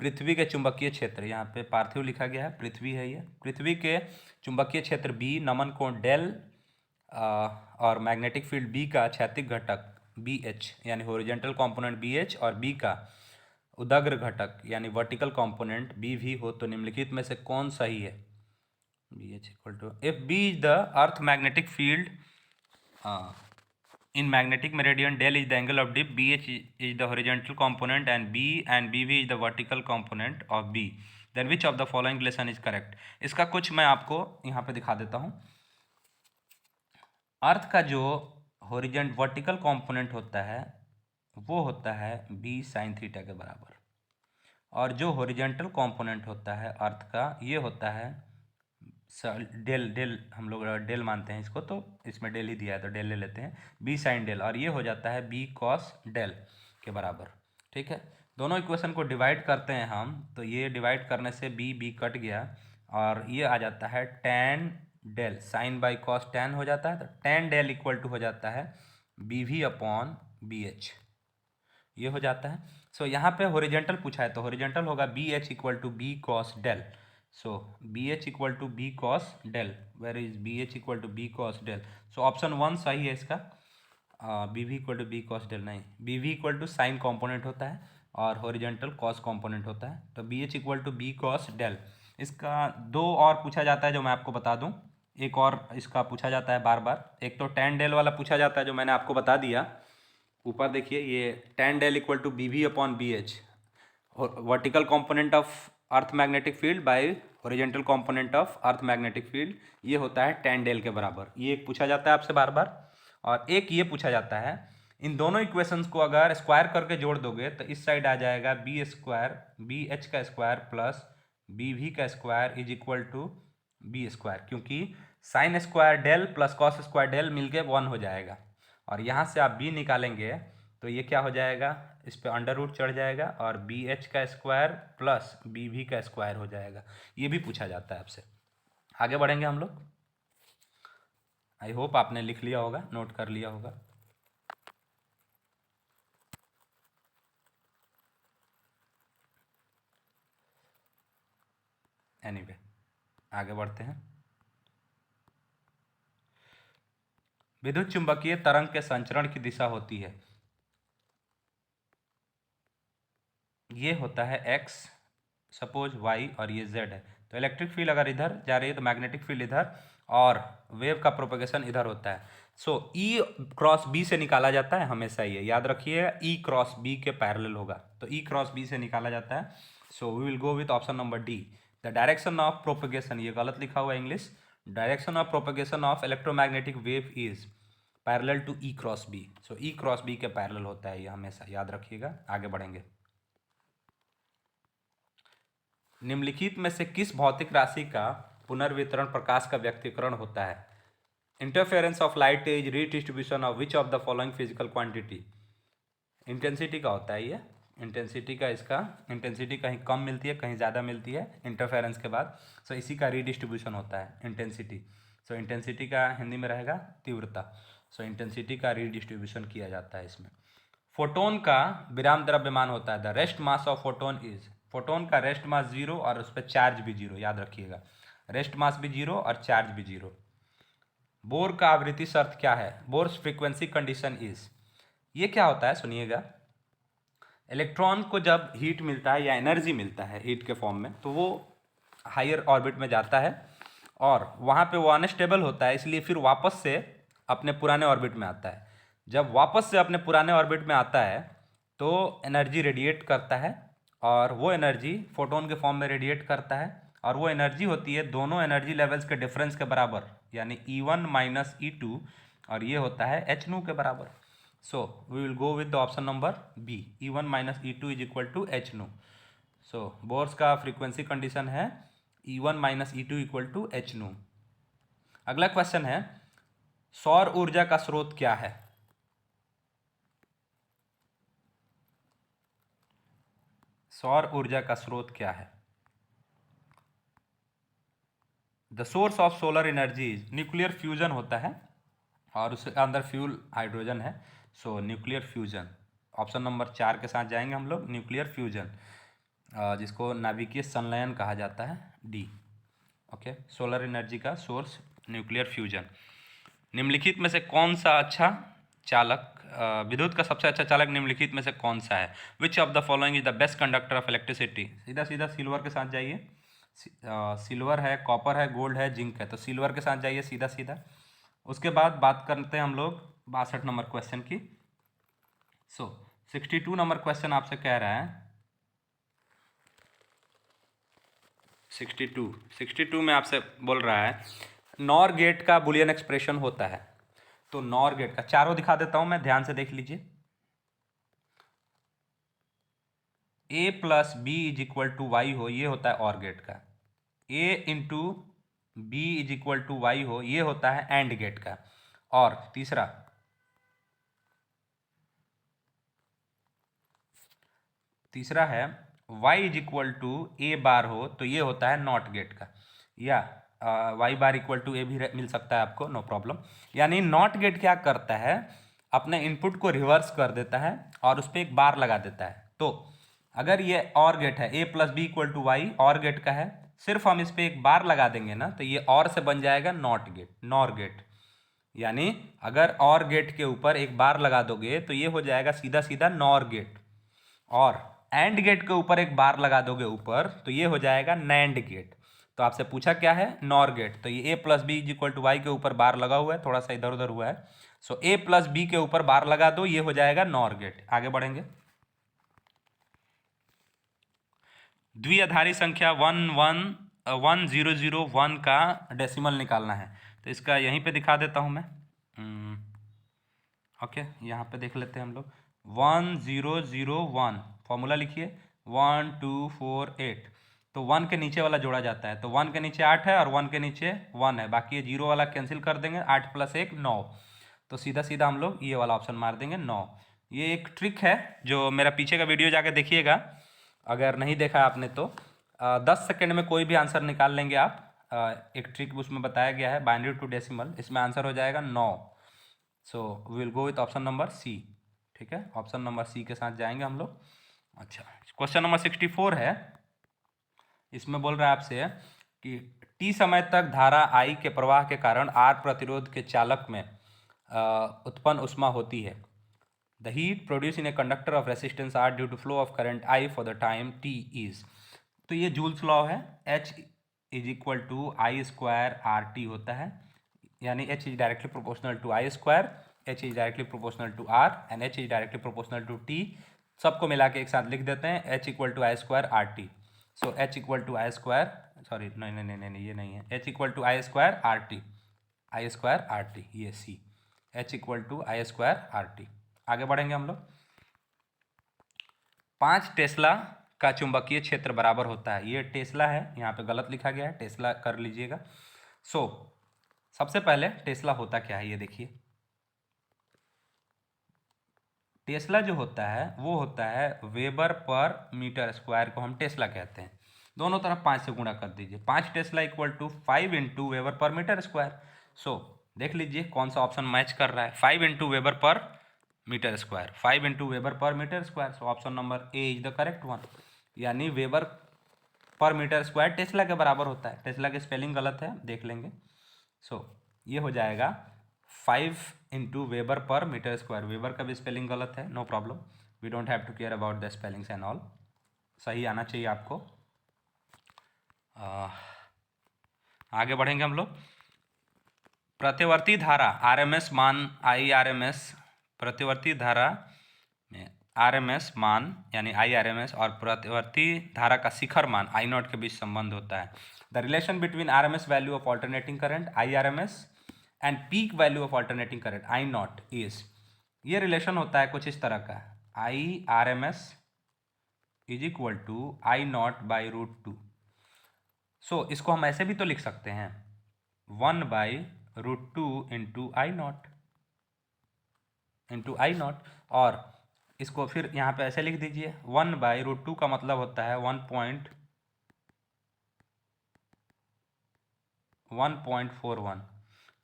पृथ्वी के चुंबकीय क्षेत्र, यहाँ पे पार्थिव लिखा गया है, पृथ्वी है ये, पृथ्वी के चुंबकीय क्षेत्र बी, नमन कोण डेल और मैग्नेटिक फील्ड बी का क्षैतिज घटक बी एच यानी हॉरिजॉन्टल कंपोनेंट बी एच और बी का उदग्र घटक यानी वर्टिकल कंपोनेंट बी वी हो, तो निम्नलिखित में से कौन सही है? B H equal to, if B is the earth magnetic field in magnetic meridian, del is the angle of dip, bh is the horizontal component and b and bv is the vertical component of b, then which of the following relation is correct? इसका कुछ मैं आपको यहाँ पे दिखा देता हूँ। अर्थ का जो हॉरिजॉन्टल वर्टिकल कंपोनेंट होता है वो होता है b sin थीटा के बराबर, और जो हॉरिजॉन्टल कंपोनेंट होता है अर्थ का ये होता है डेल, डेल हम लोग डेल मानते हैं इसको, तो इसमें डेल ही दिया है तो डेल ले लेते हैं, बी साइन डेल, और ये हो जाता है बी कॉस डेल के बराबर। ठीक है, दोनों इक्वेशन को डिवाइड करते हैं हम, तो ये डिवाइड करने से बी बी कट गया और ये आ जाता है tan del, sine by cos tan हो जाता है, तो टैन डेल इक्वल टू हो जाता है B V upon B H, ये हो जाता है। सो यहाँ पे हॉरिजॉन्टल पूछा है तो हॉरिजॉन्टल होगा B H equal to B cos del. So B H equal to B cos del, where is B H equal to B cos del. So option 1 सही है इसका, B V equal to B cos del नहीं, B V equal to sine component होता है और horizontal cos component होता है, तो B H equal to B cos del. इसका 2 और पूछा जाता है जो मैं आपको बता दूं, एक और इसका पूछा जाता है बार बार, एक तो टैन डेल वाला पूछा जाता है जो मैंने आपको बता दिया, ऊपर देखिए ये tan del equal to B V upon B H, vertical component of earth magnetic field by horizontal component of earth magnetic field, ये होता है टैन डेल के बराबर। ये एक पूछा जाता है आपसे बार बार, और एक ये पूछा जाता है इन दोनों इक्वेशंस को अगर स्क्वायर करके जोड़ दोगे तो इस साइड आ जाएगा बी स्क्वायर बी एच का स्क्वायर प्लस बी वी का square is equal to B square, क्योंकि sine square del plus cos square del मिलके 1 हो जाएगा। और यहाँ से आप बी निकालेंगे तो ये क्या हो जाएगा, इस पर अंडर रूट चढ़ जाएगा और बी एच का स्क्वायर प्लस बी वी का स्क्वायर हो जाएगा। ये भी पूछा जाता है आपसे। आगे बढ़ेंगे हम लोग। आई होप आपने लिख लिया होगा, नोट कर लिया होगा। एनीवे आगे बढ़ते हैं। विद्युत चुंबकीय तरंग के संचरण की दिशा होती है, ये होता है x, सपोज y और ये z है। तो इलेक्ट्रिक फील्ड अगर इधर जा रही है तो मैग्नेटिक फील्ड इधर और वेव का प्रोपगेशन इधर होता है। सो E क्रॉस B से निकाला जाता है हमेशा, ये याद रखिए E क्रॉस B के पैरेलल होगा, तो E क्रॉस B से निकाला जाता है। So we will go with option number D, the direction of propagation, ये गलत लिखा हुआ है English, direction of propagation of electromagnetic wave is parallel to E cross B। सो E क्रॉस B के पैरेलल होता है ये, हमेशा याद रखिएगा। आगे बढ़ेंगे। निम्नलिखित में से किस भौतिक राशि का पुनर्वितरण प्रकाश का व्यक्तीकरण होता है? Interference of light is redistribution of which of the following physical quantity. Intensity का होता है ये, इंटेंसिटी का, इसका इंटेंसिटी कहीं कम मिलती है कहीं ज़्यादा मिलती है इंटरफेरेंस के बाद। सो इसी का रीडिस्ट्रीब्यूशन होता है इंटेंसिटी। सो इंटेंसिटी का हिंदी में रहेगा तीव्रता। सो इंटेंसिटी का रीडिस्ट्रीब्यूशन किया जाता है इसमें। फोटोन का विराम द्रव्यमान होता है, the rest mass of photon is, photon का रेस्ट मास 0 और उस पर चार्ज भी 0, याद रखिएगा, रेस्ट मास भी 0 और चार्ज भी 0। बोर का आवृत्ति शर्त क्या है? बोर्स फ्रीक्वेंसी कंडीशन इज, ये क्या होता है सुनिएगा। इलेक्ट्रॉन को जब हीट मिलता है या एनर्जी मिलता है हीट के फॉर्म में, तो वो हायर ऑर्बिट में जाता है और वहाँ पे वो अनस्टेबल होता है, इसलिए फिर वापस से अपने पुराने ऑर्बिट में आता है। जब वापस से अपने पुराने ऑर्बिट में आता है तो एनर्जी रेडिएट करता है और वो एनर्जी फोटोन के फॉर्म में रेडिएट करता है, और वो एनर्जी होती है दोनों एनर्जी लेवल्स के डिफरेंस के बराबर, यानी E1 माइनस E2, और ये होता है h0 के बराबर। So we will go with the option number B, E1 minus E2 is equal to h0। So Bohr's का फ्रीक्वेंसी कंडीशन है E1 minus E2 equal to h0। अगला क्वेश्चन है, सौर ऊर्जा का स्रोत क्या है? सौर ऊर्जा का स्रोत क्या है? The source of solar energy nuclear fusion होता है और उसके अंदर फ्यूल हाइड्रोजन है। सो न्यूक्लियर फ्यूजन, ऑप्शन नंबर 4 के साथ जाएंगे हम लोग, न्यूक्लियर फ्यूजन, जिसको नाभिकीय संलयन कहा जाता है, डी। ओके, सोलर एनर्जी का सोर्स न्यूक्लियर फ्यूजन। निम्नलिखित में से कौन सा अच्छा चालक, विद्युत का सबसे अच्छा चालक निम्नलिखित में से कौन सा है? Which of the following is the best conductor of electricity. सीधा सीधा सिल्वर के साथ जाइए, सिल्वर है, कॉपर है, गोल्ड है, जिंक है, तो सिल्वर के साथ जाइए सीधा सीधा। उसके बाद बात करते हैं हम लोग 62 नंबर क्वेश्चन की। 62 नंबर क्वेश्चन आपसे कह रहा है, 62 में आपसे बोल रहा है नॉर गेट का बुलियन एक्सप्रेशन होता है। तो नॉर गेट का चारों दिखा देता हूं मैं, ध्यान से देख लीजिए। a plus B is equal to Y हो, ये होता है और गेट का। a into B is equal to Y हो, ये होता है एंड गेट का। और तीसरा है y इज इक्वल टू ए बार हो, तो ये होता है नॉट गेट का, या y बार इक्वल टू ए भी मिल सकता है आपको, नो प्रॉब्लम। यानी नॉट गेट क्या करता है, अपने इनपुट को रिवर्स कर देता है और उस पर एक बार लगा देता है। तो अगर ये और गेट है, a plus B equal to Y OR gate का है, सिर्फ हम इस पर एक बार लगा देंगे ना, तो ये और से बन जाएगा नॉट गेट, नॉर गेट। यानी अगर और गेट के ऊपर एक बार लगा दोगे तो ये हो जाएगा सीधा सीधा नॉर गेट, और एंड गेट के ऊपर एक बार लगा दोगे ऊपर तो ये हो जाएगा नैंड गेट। तो आपसे पूछा क्या है, नॉर गेट, तो ये a plus B is equal to Y के ऊपर बार लगा हुआ है, थोड़ा सा इधर उधर हुआ है। सो a प्लस बी के ऊपर बार लगा दो, ये हो जाएगा नॉर गेट। आगे बढ़ेंगे। द्विआधारी संख्या 1001 का डेसिमल निकालना है, तो इसका यहीं पे दिखा देता हूं मैं। ओके, यहाँ पे देख लेते हैं हम लोग 1001 फॉर्मूला लिखिए 1248। तो 1 के नीचे वाला जोड़ा जाता है, तो 1 के नीचे 8 है और 1 के नीचे 1 है, बाकी ये 0 वाला कैंसिल कर देंगे, 8 + 1 9। तो सीधा सीधा हम लोग ये वाला ऑप्शन मार देंगे 9। ये एक ट्रिक है जो मेरा पीछे का वीडियो जाके देखिएगा, अगर नहीं देखा आपने तो 10 सेकेंड में कोई भी आंसर निकाल लेंगे आप। एक ट्रिक उसमें बताया गया है बाइनरी टू डेसिमल, इसमें आंसर हो जाएगा 9। So we will go with option number C. ठीक है, ऑप्शन नंबर सी के साथ जाएंगे हम लोग। अच्छा, क्वेश्चन नंबर 64 है। इसमें बोल रहा है आपसे कि टी समय तक धारा आई के प्रवाह के कारण आर प्रतिरोध के चालक में उत्पन्न ऊष्मा होती है। The heat produce in a conductor of resistance R due to flow of current I for the time T is. तो ये जूल्स लॉ है, H = I² RT होता है, यानी H is directly proportional to I², H is directly proportional to R and H is directly proportional to T। सबको मिला के एक साथ लिख देते हैं H = I² RT। सो H = I², सॉरी नहीं ये नहीं है, H = I² RT, I² RT, ये C, H = I² RT। आगे बढ़ेंगे हम लोग। 5 टेस्ला का चुंबकीय क्षेत्र बराबर होता है, ये टेस्ला है, यहाँ पे गलत लिखा गया है, टेस्ला कर लीजिएगा। सो सबसे पहले टेस्ला होता क्या है ये देखिए। टेस्ला जो होता है वो होता है वेबर पर मीटर स्क्वायर को हम टेस्ला कहते हैं। दोनों तरफ 5 से गुणा कर दीजिए, 5 टेस्ला = 5 × वेबर पर मीटर स्क्वायर। सो देख लीजिए कौन सा ऑप्शन मैच कर रहा है, 5 × वेबर पर मीटर स्क्वायर, 5 × वेबर पर metre square. So option number A is the correct one, यानी वेबर पर मीटर स्क्वायर टेस्ला के बराबर होता है। टेस्ला की स्पेलिंग गलत है, देख लेंगे। सो ये हो जाएगा 5 × वेबर पर मीटर स्क्वायर। वेबर का भी स्पेलिंग गलत है, no problem, we don't have to care about the spellings and all, सही आना चाहिए आपको। आगे बढ़ेंगे हम लोग। प्रतिवर्ती धारा आरएमएस मान IRMS, प्रतिवर्ती धारा में आरएमएस मान यानी IRMS और प्रतिवर्ती धारा का शिखर मान I0 के बीच संबंध होता है। The relation between RMS value of alternating current IRMS and peak value of alternating current I0 is, ये रिलेशन होता है कुछ इस तरह का, IRMS = I0/√2। सो इसको हम ऐसे भी तो लिख सकते हैं 1/√2 × I0, और इसको फिर यहाँ पे ऐसे लिख दीजिए 1/√2 का मतलब होता है 1.41,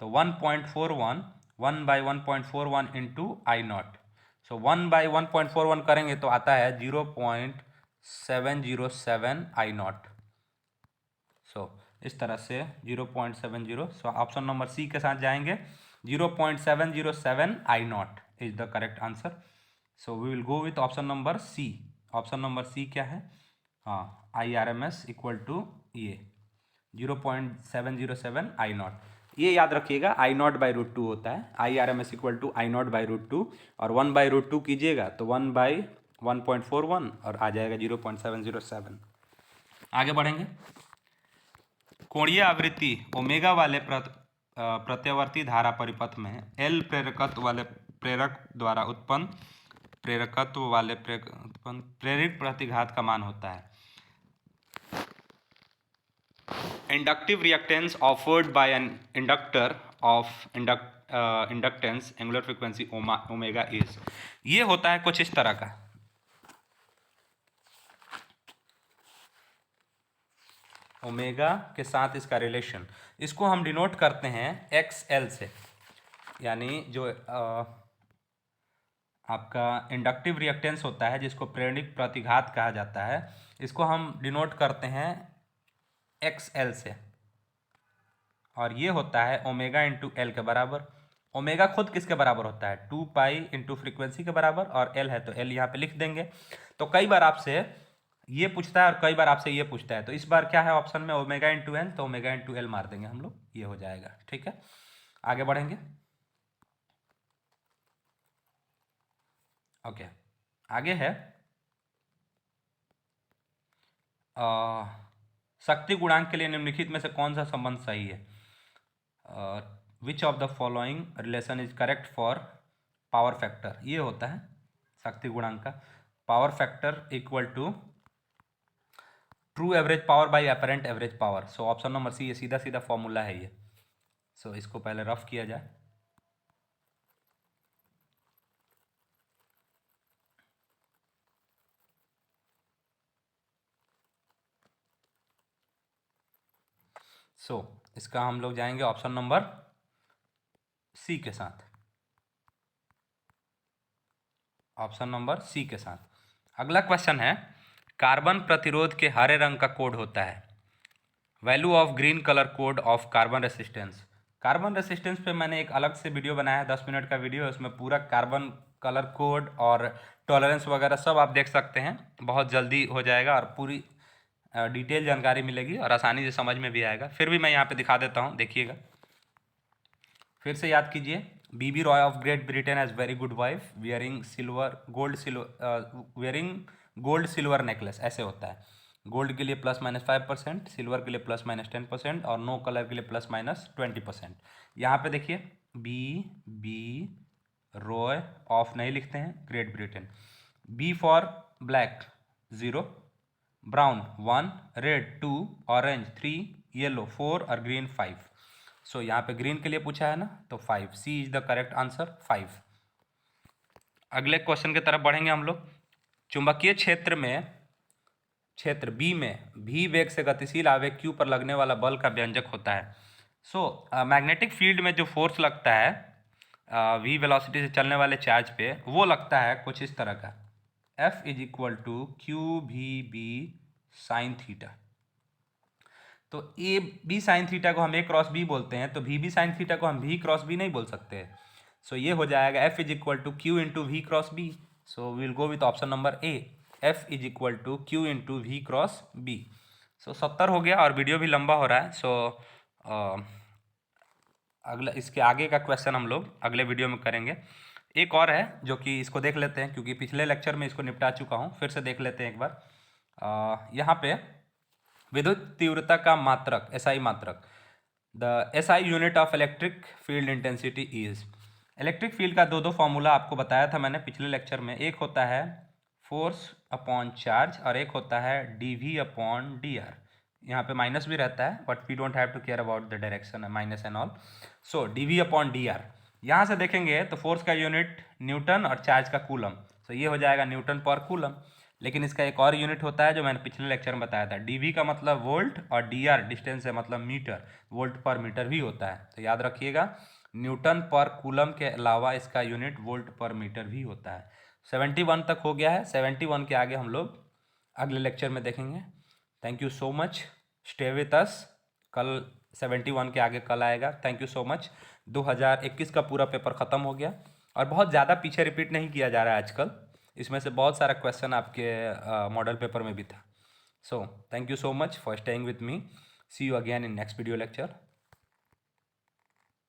तो 1.41 1/1.41 × I0। सो 1/1.41 करेंगे तो आता है 0.707 I0। सो इस तरह से 0.70, सो ऑप्शन नंबर सी के साथ जाएंगे, 0.707 I0 is the correct answer. So we will go with option number C. Option number C क्या है, हाँ, IRMS = ये 0.707 I0। ये याद रखिएगा I0/√2 होता है, IRMS = I0/√2, और 1/√2 कीजिएगा तो 1/1.41 और आ जाएगा 0.707। आगे बढ़ेंगे। कोणीय आवृत्ति ओमेगा वाले प्रत्यावर्ती धारा परिपथ में L प्रेरकत्व वाले प्रेरक द्वारा उत्पन्न प्रेरित प्रतिघात का मान होता है। Inductive reactance offered by an inductor of inductance angular frequency omega is, ये होता है कुछ इस तरह का। ओमेगा के साथ इसका रिलेशन, इसको हम डिनोट करते हैं XL से, यानी जो आपका इंडक्टिव रिएक्टेंस होता है जिसको प्रेरित प्रतिघात कहा जाता है, इसको हम डिनोट करते हैं XL से, और ये होता है ओमेगा × L के बराबर। ओमेगा खुद किसके बराबर होता है, 2π × फ्रीक्वेंसी के बराबर, और L है तो L यहाँ पे लिख देंगे। तो कई बार आपसे ये पूछता है और कई बार आपसे ये पूछता है, तो इस बार क्या है ऑप्शन में ओमेगा × N, तो ओमेगा × L मार देंगे हम लोग, ये हो जाएगा। ठीक है, आगे बढ़ेंगे। ओके, आगे है शक्ति गुणांक के लिए निम्नलिखित में से कौन सा संबंध सही है। Which of the following relation is correct for power factor, ये होता है शक्ति गुणांक का power factor equal to true average power by apparent average power. So option number C, ये सीधा सीधा फॉर्मूला है ये। सो इसको पहले रफ किया जाए। सो इसका हम लोग जाएंगे ऑप्शन नंबर सी के साथ, ऑप्शन नंबर सी के साथ। अगला क्वेश्चन है, कार्बन प्रतिरोध के हरे रंग का कोड होता है। Value of green colour code of carbon resistance. Carbon resistance पे मैंने एक अलग से वीडियो बनाया है, 10 मिनट का वीडियो है, उसमें पूरा कार्बन कलर कोड और टॉलरेंस वगैरह सब आप देख सकते हैं। बहुत जल्दी हो जाएगा और पूरी डिटेल जानकारी मिलेगी और आसानी से समझ में भी आएगा। फिर भी मैं यहाँ पे दिखा देता हूँ, देखिएगा। फिर से याद कीजिए, BB Roy of Great Britain has very good wife wearing gold silver necklace, ऐसे होता है। गोल्ड के लिए +-5%, सिल्वर के लिए +-10% और नो कलर के लिए +-20%। यहाँ पे देखिए, बी रॉय ऑफ नहीं लिखते हैं, Great Britain. B for black 0, brown 1, red 2, orange 3, yellow 4 और ग्रीन 5। सो यहाँ पे ग्रीन के लिए पूछा है ना, तो 5, सी इज द करेक्ट आंसर, 5। अगले क्वेश्चन की तरफ बढ़ेंगे हम लोग। चुंबकीय क्षेत्र बी में भी वेग से गतिशील आवेग क्यू पर लगने वाला बल का व्यंजक होता है। सो मैग्नेटिक फील्ड में जो फोर्स लगता है वी वेलोसिटी से चलने वाले चार्ज पे, वो लगता है कुछ इस तरह का, F = QVB साइन थीटा। तो ए बी साइन थीटा को हम A×B बोलते हैं, तो VB साइन थीटा को हम V×B नहीं बोल सकते। सो ये हो जाएगा F = Q × V×B। So we will go with option number A, F = Q × V×B। So 70 हो गया और वीडियो भी लंबा हो रहा है। सो अगला, इसके आगे का क्वेश्चन हम लोग अगले वीडियो में करेंगे। एक और है जो कि इसको देख लेते हैं, क्योंकि पिछले लेक्चर में इसको निपटा चुका हूँ, फिर से देख लेते हैं एक बार। यहाँ पे विद्युत तीव्रता का मात्रक, SI मात्रक, the SI unit of electric field intensity is. Electric field का दो फॉर्मूला आपको बताया था मैंने पिछले लेक्चर में। एक होता है फोर्स अपॉन चार्ज और एक होता है dV/dr। यहाँ पे माइनस भी रहता है, but we don't have to care about the direction minus and all. So dV/dr, यहाँ से देखेंगे तो फोर्स का यूनिट न्यूटन और चार्ज का कूलम। सो ये हो जाएगा न्यूटन पर कूलम। लेकिन इसका एक और यूनिट होता है जो मैंने पिछले लेक्चर में बताया था, dV का मतलब वोल्ट और dr डिस्टेंस है मतलब मीटर, वोल्ट पर मीटर भी होता है। तो याद रखिएगा, न्यूटन पर कूलम के अलावा इसका यूनिट वोल्ट पर मीटर भी होता है। 71 तक हो गया है, 71 के आगे हम लोग अगले लेक्चर में देखेंगे। Thank you so much, stay with us. कल 71 के आगे कल आएगा। Thank you so much. 2021 का पूरा पेपर ख़त्म हो गया और बहुत ज़्यादा पीछे रिपीट नहीं किया जा रहा है आजकल। इसमें से बहुत सारा क्वेश्चन आपके मॉडल पेपर में भी था। So thank you so much for staying with me. See you again in next video lecture.